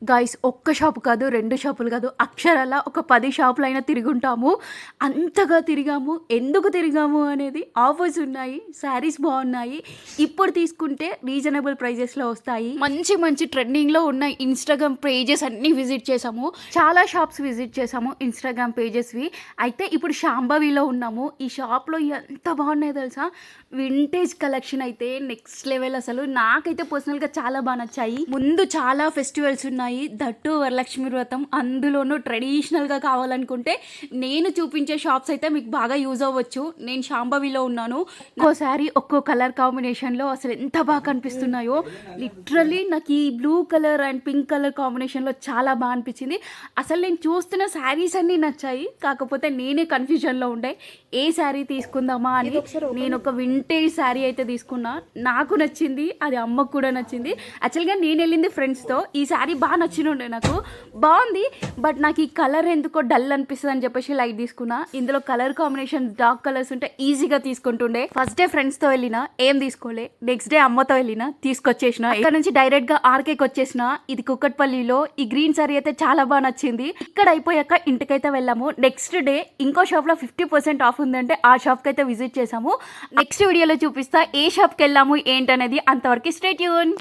Guys ఒక్క shop కాదు, 2 షాపులు కాదు, అక్షరాల ఒక 10 షాపులైనా తిరుగుంటాము. అంతగా తిరిగాము. ఎందుకు తిరిగాము అనేది ఆఫర్స్ ఉన్నాయి, శారీస్ బాగున్నాయి, ఇప్పుడు తీసుకుంటే రీజనబుల్ ప్రైజెస్లో వస్తాయి. మంచి మంచి ట్రెండింగ్లో ఉన్న ఇన్స్టాగ్రామ్ పేజెస్ అన్నీ విజిట్ చేసాము. చాలా షాప్స్ విజిట్ చేసాము ఇన్స్టాగ్రామ్ పేజెస్వి. అయితే ఇప్పుడు శాంభవిలో ఉన్నాము. ఈ షాప్లో ఎంత బాగున్నాయి తెలుసా, వింటేజ్ కలెక్షన్ అయితే నెక్స్ట్ లెవెల్. అసలు నాకైతే పర్సనల్గా చాలా బాగా నచ్చాయి. ముందు చాలా ఫెస్టివల్స్ ఉన్నాయి, దట్టు వరలక్ష్మి వ్రతం, అందులోనూ ట్రెడిషనల్గా కావాలనుకుంటే నేను చూపించే షాప్స్ అయితే మీకు బాగా యూజ్ అవ్వచ్చు. నేను శాంభవిలో ఉన్నాను. ఒక్కోసారి ఒక్కో కలర్ కాంబినేషన్లో అసలు ఎంత బాగా కనిపిస్తున్నాయో. లిటరల్లీ నాకు ఈ blue colour and pink colour కాంబినేషన్లో చాలా బాగా అనిపించింది. అసలు నేను చూస్తున్న శారీస్ అన్నీ నచ్చాయి, కాకపోతే నేనే కన్ఫ్యూజన్లో ఉండే ఏ శారీ తీసుకుందామా అని. నేను ఒక వింటేజ్ శారీ అయితే తీసుకున్నా, నాకు నచ్చింది, అది అమ్మకు కూడా నచ్చింది. యాక్చువల్గా నేను వెళ్ళింది ఫ్రెండ్స్తో. ఈ శారీ బాగా నచ్చినుండే, నాకు బాగుంది, బట్ నాకు ఈ కలర్ ఎందుకో డల్ అనిపిస్తుంది అని చెప్పేసి లైట్ తీసుకున్నా. ఇందులో కలర్ కాంబినేషన్ డార్క్ కలర్స్ ఉంటే ఈజీగా తీసుకుంటుండే. ఫస్ట్ డే ఫ్రెండ్స్తో వెళ్ళినా ఏం తీసుకోలే, నెక్స్ట్ డే అమ్మతో వెళ్ళినా తీసుకొచ్చేసిన. ఇక్కడ నుంచి డైరెక్ట్గా ఆర్కేకి వచ్చేసిన. ఇది కుక్కట్పల్లిలో. ఈ గ్రీన్ శారీ అయితే చాలా బాగా నచ్చింది. ఇక్కడ అయిపోయాక ఇంటికైతే వెళ్ళాము. నెక్స్ట్ డే ఇంకో షాప్లో 50% ఆఫ్ ఉందంటే ఆ షాప్కి అయితే విజిట్ చేసాము. నెక్స్ట్ వీడియోలో చూపిస్తా ఏ షాప్కి వెళ్ళాము ఏంటనేది. అంతవరకు స్టే ట్యూన్.